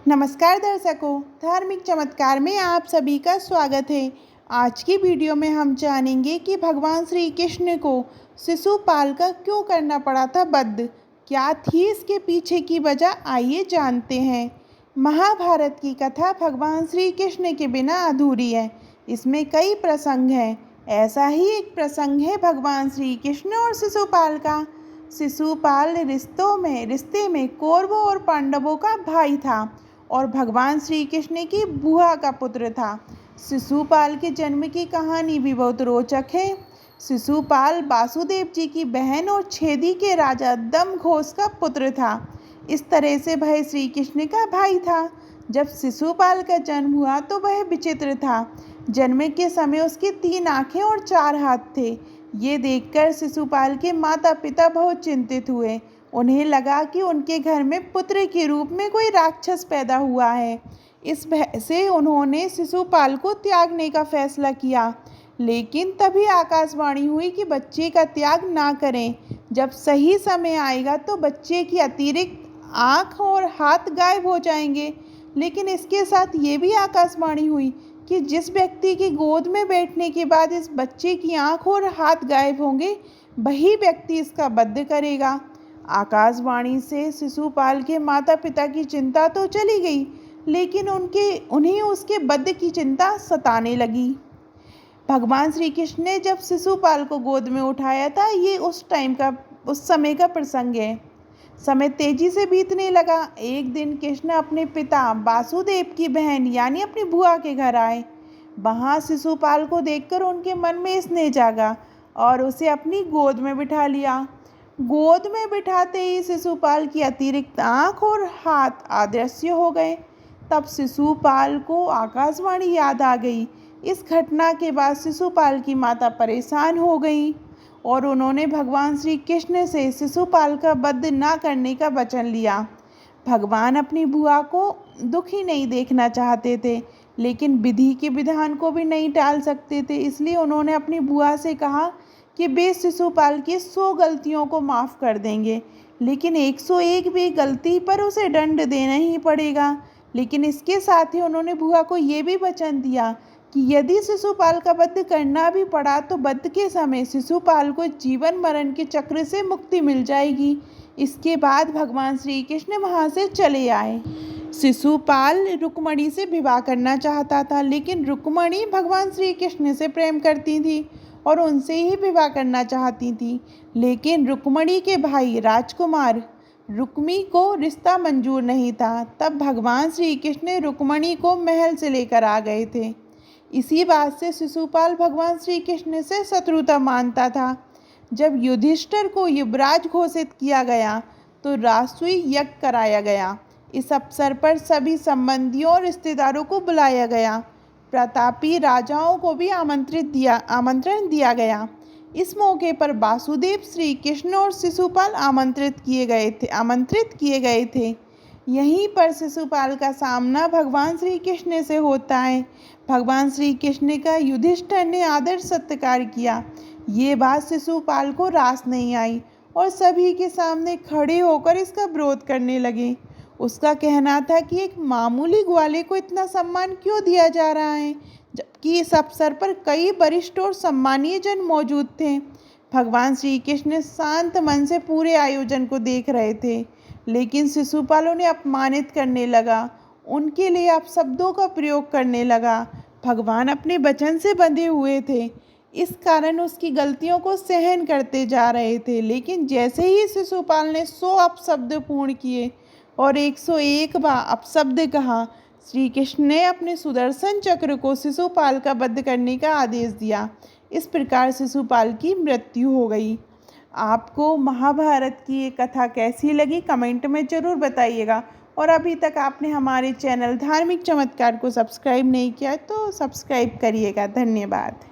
नमस्कार दर्शकों, धार्मिक चमत्कार में आप सभी का स्वागत है। आज की वीडियो में हम जानेंगे कि भगवान श्री कृष्ण को शिशुपाल का क्यों करना पड़ा था वध। क्या थी इसके पीछे की वजह, आइए जानते हैं। महाभारत की कथा भगवान श्री कृष्ण के बिना अधूरी है। इसमें कई प्रसंग हैं। ऐसा ही एक प्रसंग है भगवान श्री कृष्ण और शिशुपाल का। शिशुपाल रिश्ते में कौरवों और पांडवों का भाई था और भगवान श्री कृष्ण की बुआ का पुत्र था। शिशुपाल के जन्म की कहानी भी बहुत रोचक है। शिशुपाल वासुदेव जी की बहन और छेदी के राजा दमघोष का पुत्र था। इस तरह से वह श्री कृष्ण का भाई था। जब शिशुपाल का जन्म हुआ तो वह विचित्र था। जन्म के समय उसकी 3 आँखें और 4 हाथ थे। ये देखकर शिशुपाल के माता पिता बहुत चिंतित हुए। उन्हें लगा कि उनके घर में पुत्र के रूप में कोई राक्षस पैदा हुआ है। इस भय से उन्होंने शिशुपाल को त्यागने का फैसला किया। लेकिन तभी आकाशवाणी हुई कि बच्चे का त्याग ना करें। जब सही समय आएगा तो बच्चे की अतिरिक्त आँख और हाथ गायब हो जाएंगे। लेकिन इसके साथ ये भी आकाशवाणी हुई कि जिस व्यक्ति की गोद में बैठने के बाद इस बच्चे की आँख और हाथ गायब होंगे, वही व्यक्ति इसका वध करेगा। आकाशवाणी से शिशुपाल के माता पिता की चिंता तो चली गई, लेकिन उन्हें उसके वध की चिंता सताने लगी। भगवान श्री कृष्ण ने जब शिशुपाल को गोद में उठाया था, ये उस समय का प्रसंग है। समय तेजी से बीतने लगा। एक दिन कृष्ण अपने पिता वासुदेव की बहन यानी अपनी बुआ के घर आए। वहाँ शिशुपाल को देखकर उनके मन में स्नेह जागा और उसे अपनी गोद में बिठा लिया। गोद में बिठाते ही शिशुपाल की अतिरिक्त आँख और हाथ अदृश्य हो गए। तब शिशुपाल को आकाशवाणी याद आ गई। इस घटना के बाद शिशुपाल की माता परेशान हो गई और उन्होंने भगवान श्री कृष्ण से शिशुपाल का वध न करने का वचन लिया। भगवान अपनी बुआ को दुखी नहीं देखना चाहते थे, लेकिन विधि के विधान को भी नहीं टाल सकते थे। इसलिए उन्होंने अपनी बुआ से कहा कि वे शिशुपाल की 100 गलतियों को माफ़ कर देंगे, लेकिन 101 भी गलती पर उसे दंड देना ही पड़ेगा। लेकिन इसके साथ ही उन्होंने बुआ को ये भी वचन दिया कि यदि शिशुपाल का वध करना भी पड़ा तो वध के समय शिशुपाल को जीवन मरण के चक्र से मुक्ति मिल जाएगी। इसके बाद भगवान श्री कृष्ण वहाँ से चले आए। शिशुपाल रुक्मणी से विवाह करना चाहता था, लेकिन रुक्मणी भगवान श्री कृष्ण से प्रेम करती थी और उनसे ही विवाह करना चाहती थी। लेकिन रुक्मणी के भाई राजकुमार रुक्मी को रिश्ता मंजूर नहीं था। तब भगवान श्री कृष्ण रुक्मणी को महल से लेकर आ गए थे। इसी बात से शिशुपाल भगवान श्री कृष्ण से शत्रुता मानता था। जब युधिष्ठिर को युवराज घोषित किया गया तो राजसूय यज्ञ कराया गया। इस अवसर पर सभी संबंधियों और रिश्तेदारों को बुलाया गया। प्रतापी राजाओं को भी आमंत्रण दिया गया। इस मौके पर वासुदेव, श्री कृष्ण और शिशुपाल आमंत्रित किए गए थे। यहीं पर शिशुपाल का सामना भगवान श्री कृष्ण से होता है। भगवान श्री कृष्ण का युधिष्ठिर ने आदर सत्कार किया। ये बात शिशुपाल को रास नहीं आई और सभी के सामने खड़े होकर इसका विरोध करने लगे। उसका कहना था कि एक मामूली ग्वाले को इतना सम्मान क्यों दिया जा रहा है, जबकि इस अवसर पर कई वरिष्ठ और सम्मानीय जन मौजूद थे। भगवान श्री कृष्ण शांत मन से पूरे आयोजन को देख रहे थे, लेकिन शिशुपाल उन्हें अपमानित करने लगा, उनके लिए अपशब्दों का प्रयोग करने लगा। भगवान अपने वचन से बंधे हुए थे, इस कारण उसकी गलतियों को सहन करते जा रहे थे। लेकिन जैसे ही शिशुपाल ने 100 अपशब्द पूर्ण किए और 101 बार अपशब्द कहा, श्री कृष्ण ने अपने सुदर्शन चक्र को शिशुपाल का वध करने का आदेश दिया। इस प्रकार शिशुपाल की मृत्यु हो गई। आपको महाभारत की ये कथा कैसी लगी, कमेंट में ज़रूर बताइएगा। और अभी तक आपने हमारे चैनल धार्मिक चमत्कार को सब्सक्राइब नहीं किया तो सब्सक्राइब करिएगा। धन्यवाद।